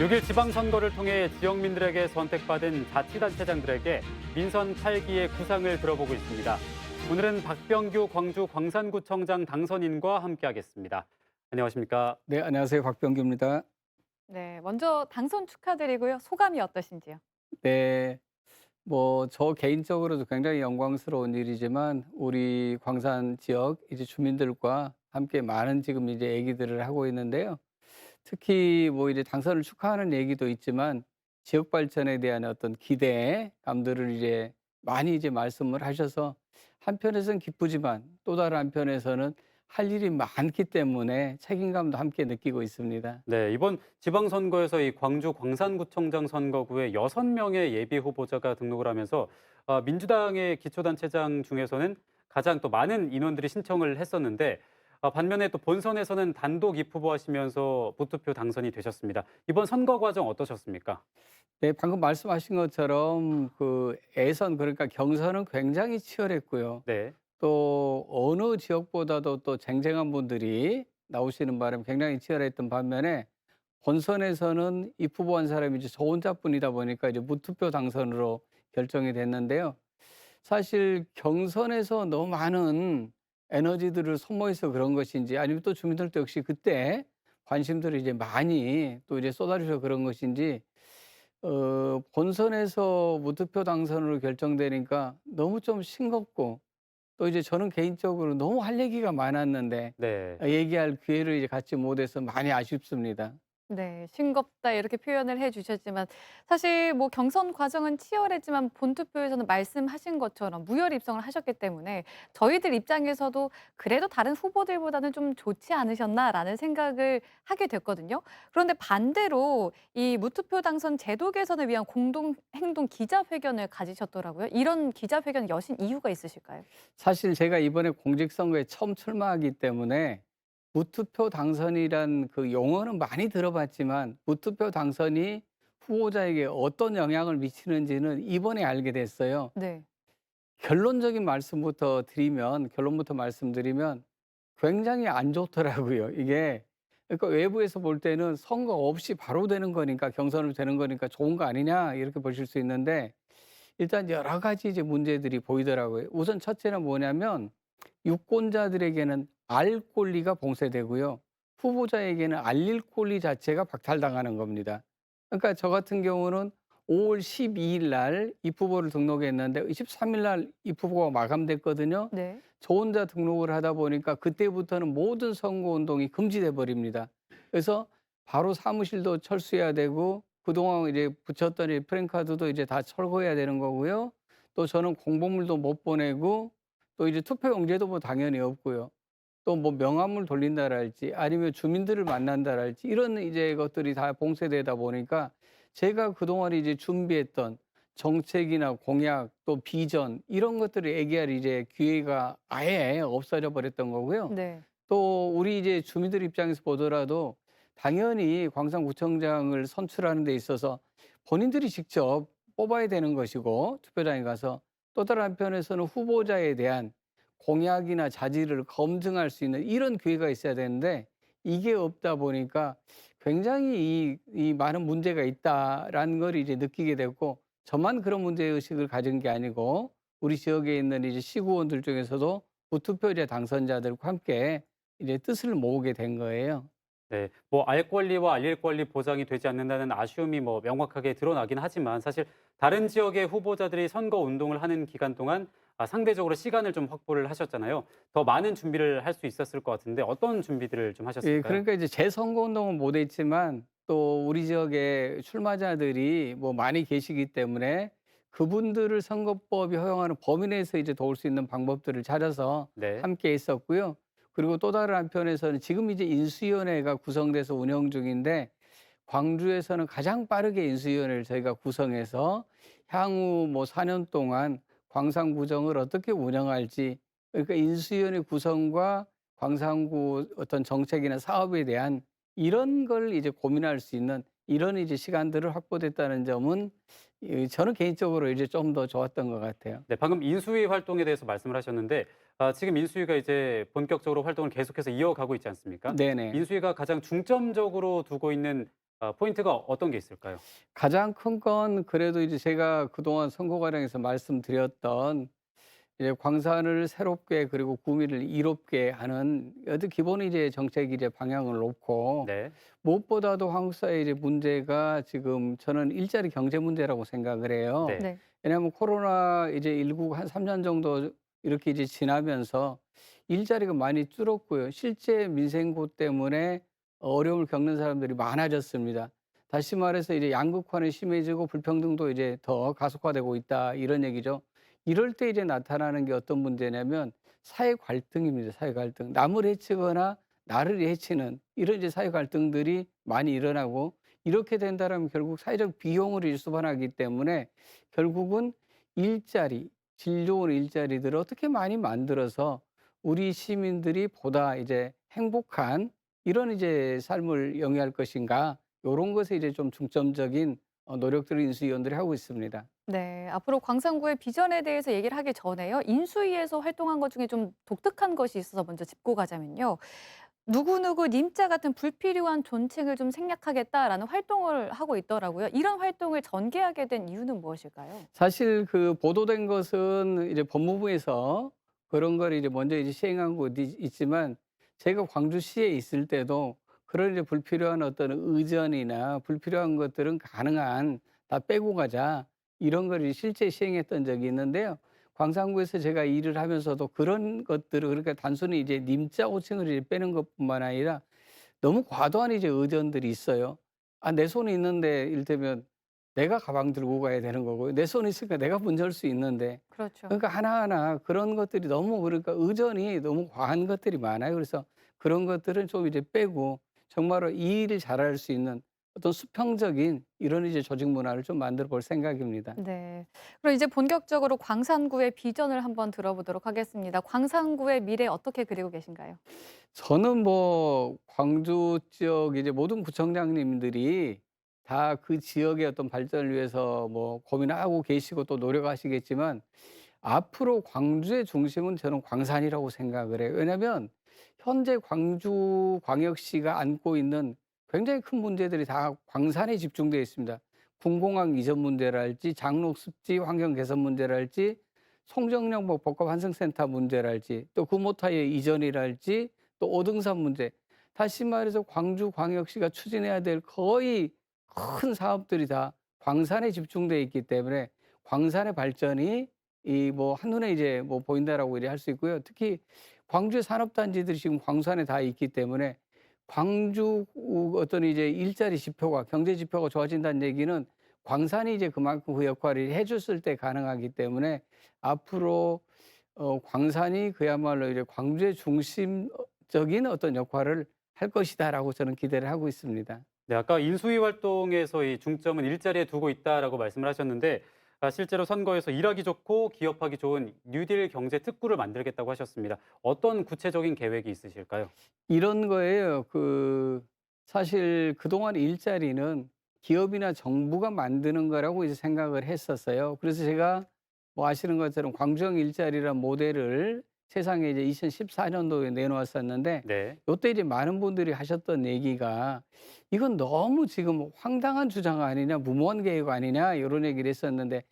6일 지방선거를 통해 지역민들에게 선택받은 자치단체장들에게 민선 8기의 구상을 들어보고 있습니다. 오늘은 박병규 광주 광산구청장 당선인과 함께하겠습니다. 안녕하십니까? 네, 안녕하세요. 박병규입니다. 네, 먼저 당선 축하드리고요. 소감이 어떠신지요? 네, 저 개인적으로도 굉장히 영광스러운 일이지만 우리 광산 지역 이제 주민들과 함께 많은 지금 이제 얘기들을 하고 있는데요. 특히 이제 당선을 축하하는 얘기도 있지만 지역 발전에 대한 어떤 기대감들을 이제 많이 이제 말씀을 하셔서 한편에서는 기쁘지만 또 다른 한편에서는 할 일이 많기 때문에 책임감도 함께 느끼고 있습니다. 네, 이번 지방선거에서 이 광주 광산구청장 선거구에 6명의 예비 후보자가 등록을 하면서 민주당의 기초단체장 중에서는 가장 또 많은 인원들이 신청을 했었는데 반면에 또 본선에서는 단독 입후보하시면서 무투표 당선이 되셨습니다. 이번 선거 과정 어떠셨습니까? 네, 방금 말씀하신 것처럼 그 예선 그러니까 경선은 굉장히 치열했고요. 네. 또 어느 지역보다도 또 쟁쟁한 분들이 나오시는 바람에 굉장히 치열했던 반면에 본선에서는 입후보한 사람이 이제 저 혼자뿐이다 보니까 이제 무투표 당선으로 결정이 됐는데요. 사실 경선에서 너무 많은 에너지들을 소모해서 그런 것인지 아니면 또 주민들도 역시 그때 관심들을 이제 많이 또 이제 쏟아주셔서 그런 것인지 본선에서 무투표 당선으로 결정되니까 너무 좀 싱겁고 또 이제 저는 개인적으로 너무 할 얘기가 많았는데 네. 얘기할 기회를 이제 갖지 못해서 많이 아쉽습니다. 네, 싱겁다 이렇게 표현을 해 주셨지만 사실 뭐 경선 과정은 치열했지만 본투표에서는 말씀하신 것처럼 무혈 입성을 하셨기 때문에 저희들 입장에서도 그래도 다른 후보들보다는 좀 좋지 않으셨나라는 생각을 하게 됐거든요. 그런데 반대로 이 무투표 당선 제도 개선을 위한 공동 행동 기자회견을 가지셨더라고요. 이런 기자회견 여신 이유가 있으실까요? 사실 제가 이번에 공직선거에 처음 출마하기 때문에 무투표 당선이란 그 용어는 많이 들어봤지만 무투표 당선이 후보자에게 어떤 영향을 미치는지는 이번에 알게 됐어요. 네. 결론적인 결론부터 말씀드리면 굉장히 안 좋더라고요. 이게 그러니까 외부에서 볼 때는 선거 없이 바로 되는 거니까 경선으로 되는 거니까 좋은 거 아니냐 이렇게 보실 수 있는데 일단 여러 가지 이제 문제들이 보이더라고요. 우선 첫째는 뭐냐면 유권자들에게는 알 권리가 봉쇄되고요. 후보자에게는 알릴 권리 자체가 박탈당하는 겁니다. 그러니까 저 같은 경우는 5월 12일 날 입후보를 등록했는데 23일 날 입후보가 마감됐거든요. 네. 저 혼자 등록을 하다 보니까 그때부터는 모든 선거운동이 금지돼 버립니다. 그래서 바로 사무실도 철수해야 되고 그동안 이제 붙였던 이 프랜카드도 이제 다 철거해야 되는 거고요. 또 저는 공보물도 못 보내고 또 이제 투표용지도 당연히 없고요. 또 명함을 돌린다랄지 아니면 주민들을 만난다랄지 이런 이제 것들이 다 봉쇄되다 보니까 제가 그동안 이제 준비했던 정책이나 공약 또 비전 이런 것들을 얘기할 이제 기회가 아예 없어져 버렸던 거고요. 네. 또 우리 이제 주민들 입장에서 보더라도 당연히 광산구청장을 선출하는 데 있어서 본인들이 직접 뽑아야 되는 것이고 투표장에 가서 또 다른 한편에서는 후보자에 대한 공약이나 자질을 검증할 수 있는 이런 기회가 있어야 되는데 이게 없다 보니까 굉장히 이 많은 문제가 있다라는 걸 이제 느끼게 됐고 저만 그런 문제의식을 가진 게 아니고 우리 지역에 있는 이제 시구원들 중에서도 무투표제 당선자들과 함께 이제 뜻을 모으게 된 거예요. 네. 알 권리와 알릴 권리 보장이 되지 않는다는 아쉬움이 명확하게 드러나긴 하지만 사실 다른 지역의 후보자들이 선거 운동을 하는 기간 동안 상대적으로 시간을 좀 확보를 하셨잖아요. 더 많은 준비를 할 수 있었을 것 같은데 어떤 준비들을 좀 예, 하셨을까요? 그러니까 이제 재선거운동은 못 했지만 또 우리 지역에 출마자들이 많이 계시기 때문에 그분들을 선거법이 허용하는 범위 내에서 이제 도울 수 있는 방법들을 찾아서 네. 함께 했었고요. 그리고 또 다른 한편에서는 지금 이제 인수위원회가 구성돼서 운영 중인데 광주에서는 가장 빠르게 인수위원회를 저희가 구성해서 향후 4년 동안 광산구정을 어떻게 운영할지 그러니까 인수위원회 구성과 광산구 어떤 정책이나 사업에 대한 이런 걸 이제 고민할 수 있는 이런 이제 시간들을 확보됐다는 점은 저는 개인적으로 이제 좀 더 좋았던 것 같아요. 네, 방금 인수위 활동에 대해서 말씀을 하셨는데 지금 인수위가 이제 본격적으로 활동을 계속해서 이어가고 있지 않습니까? 네네. 인수위가 가장 중점적으로 두고 있는 포인트가 어떤 게 있을까요? 가장 큰 건 그래도 이제 제가 그동안 선거 과정에서 말씀드렸던 이제 광산을 새롭게 그리고 구미를 이롭게 하는 어떤 기본 이제 정책 이제 방향을 놓고 네. 무엇보다도 한국 사회의 이제 문제가 지금 저는 일자리 경제 문제라고 생각을 해요. 네. 네. 왜냐하면 코로나 이제 19가 한 3년 정도 이렇게 이제 지나면서 일자리가 많이 줄었고요. 실제 민생고 때문에 어려움을 겪는 사람들이 많아졌습니다. 다시 말해서 이제 양극화는 심해지고 불평등도 이제 더 가속화되고 있다 이런 얘기죠. 이럴 때 이제 나타나는 게 어떤 문제냐면 사회 갈등입니다. 사회 갈등. 남을 해치거나 나를 해치는 이런 이제 사회 갈등들이 많이 일어나고 이렇게 된다라면 결국 사회적 비용을 일수반하기 때문에 결국은 일자리, 질 좋은 일자리들을 어떻게 많이 만들어서 우리 시민들이 보다 이제 행복한 이런 이제 삶을 영위할 것인가 요런 것에 이제 좀 중점적인 노력들을 인수위원들이 하고 있습니다. 네. 앞으로 광산구의 비전에 대해서 얘기를 하기 전에요. 인수위에서 활동한 것 중에 좀 독특한 것이 있어서 먼저 짚고 가자면요. 누구누구 님자 같은 불필요한 존칭을 좀 생략하겠다라는 활동을 하고 있더라고요. 이런 활동을 전개하게 된 이유는 무엇일까요? 사실 그 보도된 것은 이제 법무부에서 그런 걸 이제 먼저 이제 시행한 곳이 있지만 제가 광주시에 있을 때도 그런 이제 불필요한 어떤 의전이나 불필요한 것들은 가능한 다 빼고 가자 이런 걸 이제 실제 시행했던 적이 있는데요. 광산구에서 제가 일을 하면서도 그런 것들을 그러니까 단순히 이제 님자 호칭을 이제 빼는 것뿐만 아니라 너무 과도한 이제 의전들이 있어요. 아, 내 손에 있는데 이를테면 내가 가방 들고 가야 되는 거고요. 내 손에 있으니까 내가 문제 올 수 있는데. 그렇죠. 그러니까 하나하나 그런 것들이 너무 그러니까 의전이 너무 과한 것들이 많아요. 그래서 그런 것들은 좀 이제 빼고 정말로 이 일을 잘할 수 있는 어떤 수평적인 이런 이제 조직 문화를 좀 만들어 볼 생각입니다. 네. 그럼 이제 본격적으로 광산구의 비전을 한번 들어보도록 하겠습니다. 광산구의 미래 어떻게 그리고 계신가요? 저는 뭐 광주 지역 이제 모든 구청장님들이 다 그 지역의 어떤 발전을 위해서 뭐 고민하고 계시고 또 노력하시겠지만 앞으로 광주의 중심은 저는 광산이라고 생각을 해요. 왜냐하면 현재 광주광역시가 안고 있는 굉장히 큰 문제들이 다 광산에 집중되어 있습니다. 군공항 이전 문제랄지 장로 습지 환경 개선 문제랄지 송정역 뭐 복합 환승센터 문제랄지 또 구모타의 이전이랄지 또 오등산 문제. 다시 말해서 광주광역시가 추진해야 될 거의 큰 사업들이 다 광산에 집중되어 있기 때문에 광산의 발전이 이 뭐 한눈에 이제 뭐 보인다라고 이제 할 수 있고요. 특히 광주의 산업단지들이 지금 광산에 다 있기 때문에 광주 어떤 이제 일자리 지표가 경제 지표가 좋아진다는 얘기는 광산이 이제 그만큼 그 역할을 해 줬을 때 가능하기 때문에 앞으로 광산이 그야말로 이제 광주의 중심적인 어떤 역할을 할 것이다라고 저는 기대를 하고 있습니다. 네, 아까 인수위 활동에서 이 중점은 일자리에 두고 있다라고 말씀을 하셨는데 실제로 선거에서 일하기 좋고 기업하기 좋은 뉴딜 경제 특구를 만들겠다고 하셨습니다. 어떤 구체적인 계획이 있으실까요? 이런 거예요. 그 사실 그동안 일자리는 기업이나 정부가 만드는 거라고 이제 생각을 했었어요. 그래서 제가 뭐 아시는 것처럼 광주형 일자리란 모델을 세상에 이제 2014년도에 내놓았었는데 네. 요때 이제 많은 분들이 하셨던 얘기가 "이건 너무 지금 황당한 주장 아니냐. 무모한 계획 아니냐." 요런 얘기를 했었는데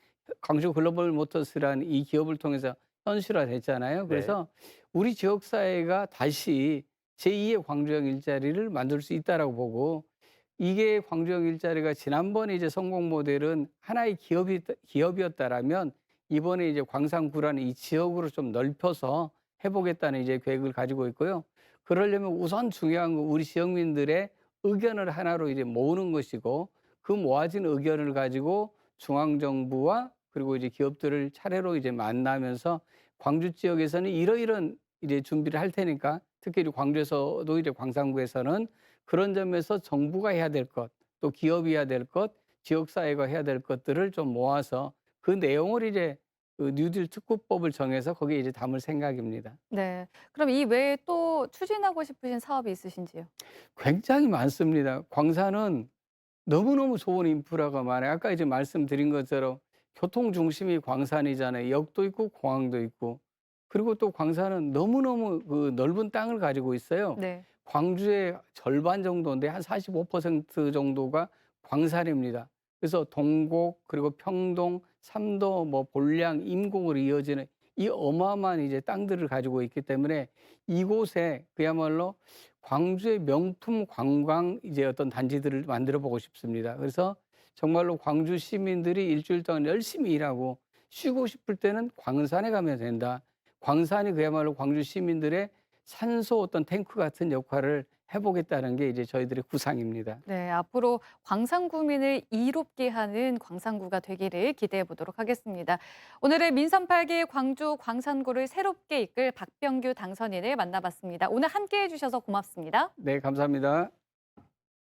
광주 글로벌 모터스라는 이 기업을 통해서 현실화됐잖아요. 네. 그래서 우리 지역 사회가 다시 제2의 광주형 일자리를 만들 수 있다라고 보고 이게 광주형 일자리가 지난번에 이제 성공 모델은 하나의 기업이었다라면 이번에 이제 광산구라는 이 지역으로 좀 넓혀서 해 보겠다는 이제 계획을 가지고 있고요. 그러려면 우선 중요한 건 우리 지역민들의 의견을 하나로 이제 모으는 것이고 그 모아진 의견을 가지고 중앙 정부와 그리고 이제 기업들을 차례로 이제 만나면서 광주 지역에서는 이러이런 이제 준비를 할 테니까 특히 이제 광주에서도 이제 광산구에서는 그런 점에서 정부가 해야 될 것, 또 기업이 해야 될 것, 지역 사회가 해야 될 것들을 좀 모아서 그 내용을 이제 그 뉴딜 특구법을 정해서 거기에 이제 담을 생각입니다. 네. 그럼 이 외에 또 추진하고 싶으신 사업이 있으신지요? 굉장히 많습니다. 광산은 너무너무 좋은 인프라가 많아요. 아까 이제 말씀드린 것처럼 교통 중심이 광산이잖아요. 역도 있고 공항도 있고. 그리고 또 광산은 너무너무 그 넓은 땅을 가지고 있어요. 네. 광주의 절반 정도인데 한 45% 정도가 광산입니다. 그래서 동곡 그리고 평동, 삼도, 뭐 본량, 임곡으로 이어지는 이 어마어마한 이제 땅들을 가지고 있기 때문에 이곳에 그야말로 광주의 명품 관광 이제 어떤 단지들을 만들어 보고 싶습니다. 그래서 정말로 광주 시민들이 일주일 동안 열심히 일하고 쉬고 싶을 때는 광산에 가면 된다. 광산이 그야말로 광주 시민들의 산소 어떤 탱크 같은 역할을 해보겠다는 게 이제 저희들의 구상입니다. 네, 앞으로 광산구민을 이롭게 하는 광산구가 되기를 기대해 보도록 하겠습니다. 오늘의 민선 8기 광주 광산구를 새롭게 이끌 박병규 당선인을 만나봤습니다. 오늘 함께해 주셔서 고맙습니다. 네, 감사합니다.